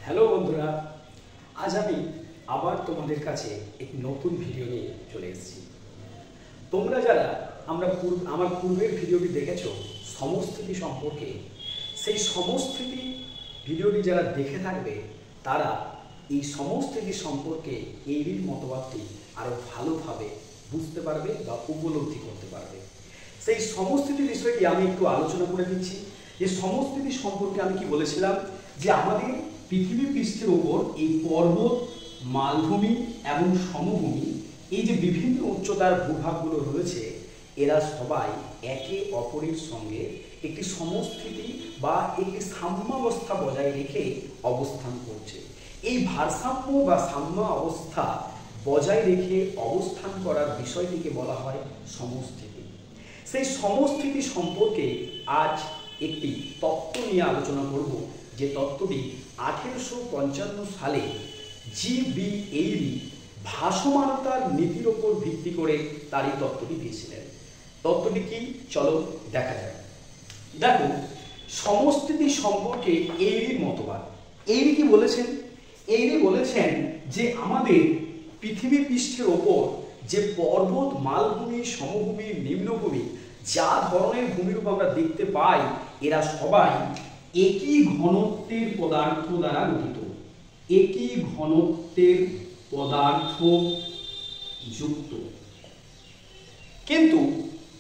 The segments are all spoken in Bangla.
হ্যালো বন্ধুরা, আজ আমি আবার তোমাদের কাছে একটি নতুন ভিডিও নিয়ে চলে এসেছি। তোমরা যারা আমার পূর্বের ভিডিওটি দেখেছো সমস্থিতি সম্পর্কে, সেই সমস্থিতি ভিডিওটি যারা দেখে থাকবে তারা এই সমস্থিতি সম্পর্কে এই মতবাদটি আরো ভালোভাবে বুঝতে পারবে বা উপলব্ধি করতে পারবে। সেই সমস্থিতি বিষয়টি আমি একটু আলোচনা করে দিচ্ছি। যে সমস্থিতি সম্পর্কে আমি কি বলেছিলাম, যে আমাদের পৃথিবী পৃষ্ঠের ওপর এই পর্বত, মালভূমি এবং সমভূমি, এই যে বিভিন্ন উচ্চতার ভূভাগগুলো রয়েছে, এরা সবাই একে অপরের সঙ্গে একটি সমস্থিতি বা একটি সাম্যাবস্থা বজায় রেখে অবস্থান করছে। এই ভারসাম্য বা সাম্য অবস্থা বজায় রেখে অবস্থান করার বিষয়টিকে বলা হয় সমস্থিতি। সেই সমস্থিতি সম্পর্কে আজ একটি তত্ত্ব নিয়ে আলোচনা করব, যে তত্ত্বটি 1855 সালে জি.বি. এইরি ভাসমানতার নীতির ওপর ভিত্তি করে তার এই তত্ত্বটি দিয়েছিলেন। তত্ত্বটি কি, চলো দেখা যাক। দেখো, সমস্থিতি সম্পর্কে এইরির মতবাদ। এইরি কি বলেছেন? এইরি বলেছেন যে আমাদের পৃথিবী পৃষ্ঠের ওপর যে পর্বত, মালভূমি, সমভূমি, নিম্নভূমি, যা ধরনের ভূমিরূপ আমরা দেখতে পাই, এরা সবাই একই ঘনত্বের পদার্থ দ্বারা গঠিত। একই ঘনত্বের পদার্থ যুক্ত, কিন্তু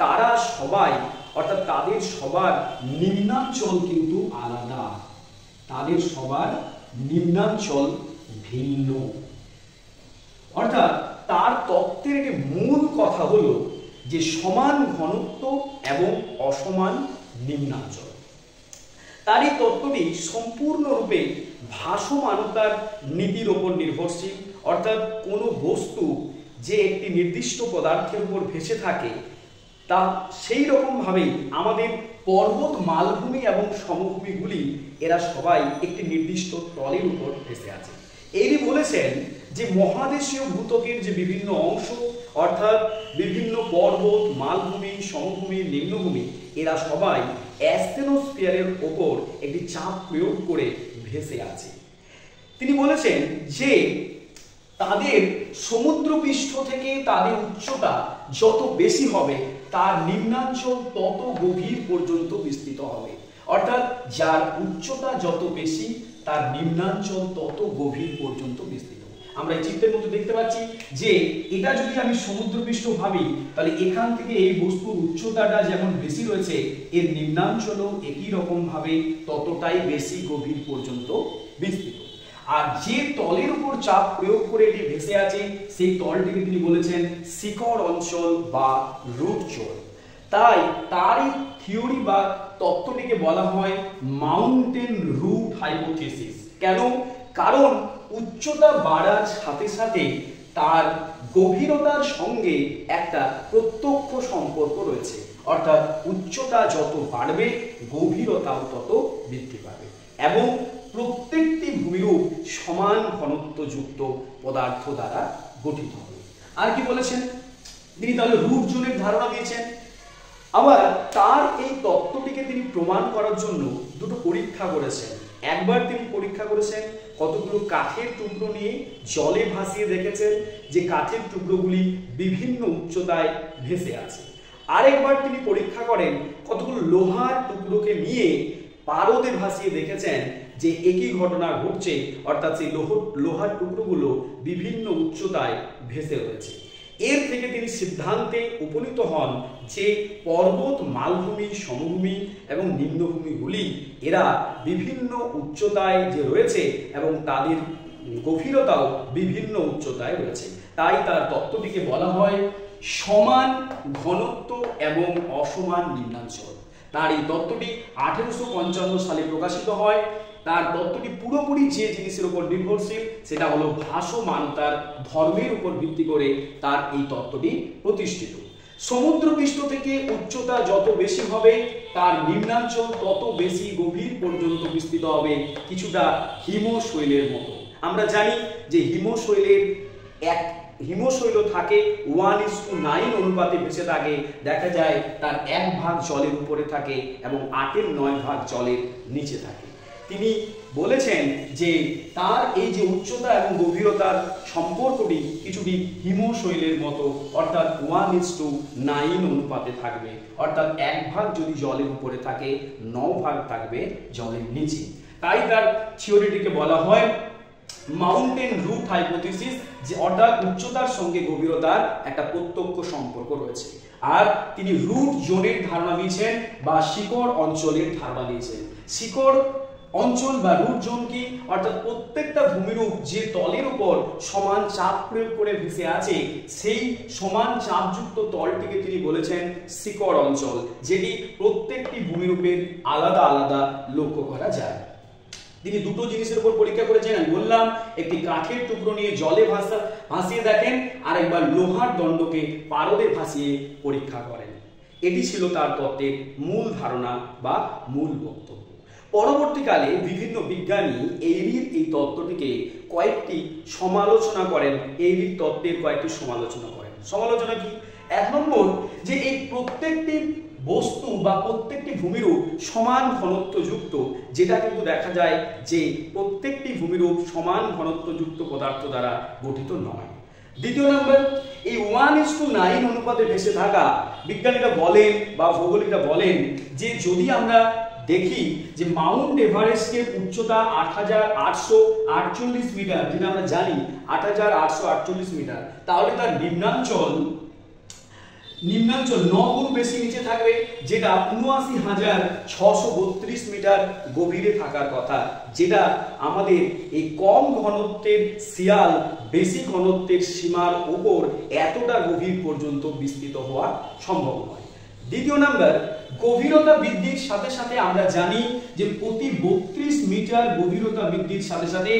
তারা সবাই, অর্থাৎ তাদের সবার নিম্নাঞ্চল কিন্তু আলাদা। তাদের সবার নিম্নাঞ্চল ভিন্ন। অর্থাৎ তার তত্ত্বের একটি মূল কথা হলো যে সমান ঘনত্ব এবং অসমান নিম্নাঞ্চল। তার এই তত্ত্বটি সম্পূর্ণরূপে ভাসমানতার নীতির ওপর নির্ভরশীল। অর্থাৎ কোনো বস্তু যে একটি নির্দিষ্ট পদার্থের উপর ভেসে থাকে, তা সেই রকমভাবেই আমাদের পর্বত, মালভূমি এবং সমভূমিগুলি এরা সবাই একটি নির্দিষ্ট তলের উপর ভেসে আছে। এরই বলেছেন যে মহাদেশীয় ভূত্বকের যে বিভিন্ন অংশ, অর্থাৎ বিভিন্ন পর্বত, মালভূমি, সমভূমি, নিম্নভূমি, এরা সবাই অ্যাস্টেনোস্ফিয়ারের ওপর একটি চাপ প্রয়োগ করে ভেসে আছে। তিনি বলেছেন যে তাদের সমুদ্রপৃষ্ঠ থেকে তাদের উচ্চতা যত বেশি হবে, তার নিম্নাঞ্চল তত গভীর পর্যন্ত বিস্তৃত হবে। অর্থাৎ যার উচ্চতা যত বেশি, তার নিম্নাঞ্চল তত গভীর পর্যন্ত বিস্তৃত। আমরা এই চিত্রের মধ্যে দেখতে পাচ্ছি যে এটা যদি আমি সমুদ্রপৃষ্ঠ ভাবি, তাহলে এখান থেকে এই বস্তুর উচ্চতাটা যেমন বেশি রয়েছে, এর নিম্নাঞ্চলও একই রকম ভাবে ততটাই বেশি গভীর পর্যন্ত বিস্তৃত। আর যে তলের উপর চাপ প্রয়োগ করে এটি ভেসে আছে, সেই তলটিকে তিনি বলেছেন শিখর অঞ্চল বা রুট জোন। তাই তার এই থিওরি বা তত্ত্বটিকে বলা হয় মাউন্টেন রুট হাইপোথিসিস। কেন? কারণ উচ্চতা বাড়ার সাথে সাথে তার গভীরতার সঙ্গে একটা প্রত্যক্ষ সম্পর্ক রয়েছে। অর্থাৎ উচ্চতা যত বাড়বে, গভীরতাও তত বৃদ্ধি পাবে, এবং প্রত্যেকটি ভূমিরূপ সমান ঘনত্বযুক্ত পদার্থ দ্বারা গঠিত হবে। আর কি বলেছেন তিনি? তাহলে রুট জোনের ধারণা দিয়েছেন। আবার তার এই তত্ত্বটিকে তিনি প্রমাণ করার জন্য দুটো পরীক্ষা করেছেন। একবার তিনি পরীক্ষা করেছেন কতগুলো কাঠের টুকরো নিয়ে জলে ভাসিয়ে দেখেছেন যে কাঠের টুকরোগুলি বিভিন্ন উচ্চতায় ভেসে আছে। আরেকবার তিনি পরীক্ষা করেন কতগুলো লোহার টুকরোকে নিয়ে পারদে ভাসিয়ে দেখেছেন যে একই ঘটনা ঘটছে, অর্থাৎ সেই লোহার টুকরোগুলো বিভিন্ন উচ্চতায় ভেসে রয়েছে। এর থেকে তিনি সিদ্ধান্তে উপনীত হন যে পর্বত, মালভূমি, সমভূমি এবং নিম্নভূমিগুলি এরা বিভিন্ন উচ্চতায় যে রয়েছে এবং তাদের গভীরতাও বিভিন্ন উচ্চতায় রয়েছে। তাই তার তত্ত্বটিকে বলা হয় সমান ঘনত্ব এবং অসমান নিম্নাঞ্চল। তার এই তত্ত্বটি 1855 সালে প্রকাশিত হয়। তার তত্ত্বটি পুরোপুরি যে জিনিসের উপর নির্ভরশীল, সেটা হলো ভাসমানতার ধর্মের উপর ভিত্তি করে তার এই তত্ত্বটি প্রতিষ্ঠিত। সমুদ্রপৃষ্ঠ থেকে উচ্চতা যত বেশি হবে, তার নিম্নাঞ্চল তত বেশি গভীর পর্যন্ত বিস্তৃত হবে, কিছুটা হিমশৈলের মতো। আমরা জানি যে হিমশৈল থাকে 1:9 অনুপাতে ভেসে থাকে। দেখা যায় তার 1 ভাগ জলের উপরে থাকে এবং 8/9 ভাগ জলের নিচে থাকে। তিনি বলেছেন যে তার এই যে উচ্চতা এবং গভীরতার সম্পর্কটি কিছুটি হিমশৈলের মতো, অর্থাৎ 1:9 অনুপাতে থাকবে। অর্থাৎ 1 ভাগ যদি জলের উপরে থাকে, 9 ভাগ থাকবে জলের নিচে। তাই তার থিওরিটিকে বলা হয় মাউন্টেন রুট হাইপোথিসিস, যে অর্থাৎ উচ্চতার সঙ্গে গভীরতার একটা প্রত্যক্ষ সম্পর্ক রয়েছে। আর তিনি রুট জোনের ধারণা দিয়েছেন বা শিকড় অঞ্চলের ধারণা দিয়েছেন। শিকড় অঞ্চল বা রুট জোন কি, অর্থাৎ প্রত্যেকটা ভূমিরূপ যে তলের উপর সমান চাপ প্রয়োগ করে ভেসে আছে, সেই সমান চাপযুক্ত তলটিকে তিনি বলেছেন শিকড় অঞ্চল, যেটি প্রত্যেকটি ভূমিরূপের আলাদা আলাদা লক্ষ্য করা যায়। তিনি দুটো জিনিসের উপর পরীক্ষা করেছেন, আমি বললাম, একটি কাঠের টুকরো নিয়ে জলে ভাসিয়ে দেখেন, আর একবার লোহার দণ্ডকে পারদে ভাসিয়ে পরীক্ষা করেন। এটি ছিল তার তত্ত্বের মূল ধারণা বা মূল বক্তব্য। পরবর্তীকালে বিভিন্ন বিজ্ঞানী এইরির এই তত্ত্বটিকে কয়েকটি সমালোচনা করেন, এইরির তত্ত্বের কয়েকটি সমালোচনা করেন। সমালোচনা কি? 1 নম্বর, যে এই প্রত্যেকটি বস্তু বা প্রত্যেকটি ভূমিরূপ সমান ঘনত্বযুক্ত, যেটা কিন্তু দেখা যায় যে প্রত্যেকটি ভূমিরূপ সমান ঘনত্বযুক্ত পদার্থ দ্বারা গঠিত নয়। দ্বিতীয় নম্বর, এই 1:9 অনুপাতে ভেসে থাকা, বিজ্ঞানীরা বলেন বা ভৌগোলিকরা বলেন যে যদি আমরা দেখি যে মাউন্ট এভারেস্টের উচ্চতা 8848 মিটার, যেটা আমরা জানি 8848 মিটার, তাহলে তার নিম্নাঞ্চল 9 গুণ বেশি নিচে থাকবে, যেটা 79,632 মিটার গভীরে থাকার কথা, যেটা আমাদের এই কম ঘনত্বের শিয়াল বেশি ঘনত্বের সীমার উপর এতটা গভীর পর্যন্ত বিস্তৃত হওয়া সম্ভব নয়। দ্বিতীয় নাম্বার, গভীরতা বৃদ্ধির সাথে সাথে আমরা জানি যে প্রতি 32 মিটার গভীরতা বৃদ্ধির সাথে সাথে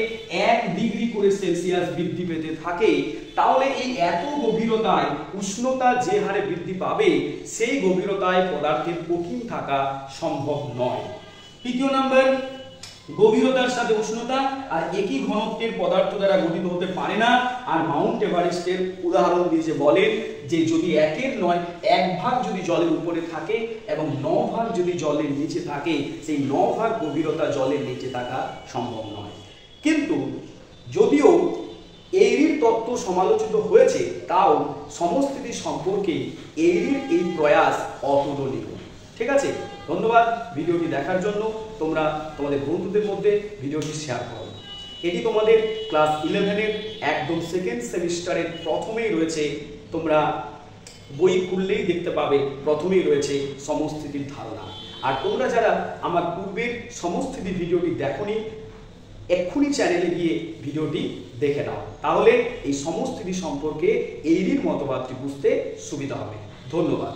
1 ডিগ্রি করে সেলসিয়াস বৃদ্ধি পেতে থাকে। তাহলে এই এত গভীরতায় উষ্ণতা যে হারে বৃদ্ধি পাবে, সেই গভীরতায় পদার্থের কঠিন থাকা সম্ভব নয়। তৃতীয় নাম্বার, গভীরতার সাথে উষ্ণতা আর একই ঘনত্বের পদার্থ দ্বারা গঠিত হতে পারে না। আর মাউন্ট এভারেস্টের উদাহরণ দিয়ে যে বলেন যে যদি 1 ভাগ যদি জলের উপরে থাকে এবং 9 ভাগ যদি জলের নিচে থাকে, সেই 9 ভাগ গভীরতা জলের নিচে থাকা সম্ভব নয়। কিন্তু যদিও এইরির তত্ত্ব সমালোচিত হয়েছে, তাও সমস্থিতি সম্পর্কে এইরির এই প্রয়াস অতুলনীয়। ঠিক আছে, ধন্যবাদ ভিডিওটি দেখার জন্য। তোমরা তোমাদের বন্ধুদের মধ্যে ভিডিওটি শেয়ার করো। এটি তোমাদের ক্লাস 11-এর একদম সেকেন্ড সেমিস্টারের প্রথমেই রয়েছে। তোমরা বই খুললেই দেখতে পাবে প্রথমেই রয়েছে সমস্থিতির ধারণা। আর তোমরা যারা আমার পূর্বের সমস্থিতি ভিডিওটি দেখোনি, এক্ষুনি চ্যানেলে গিয়ে ভিডিওটি দেখে নাও, তাহলে এই সমস্থিতি সম্পর্কে এইরির মতবাদটি বুঝতে সুবিধা হবে। ধন্যবাদ।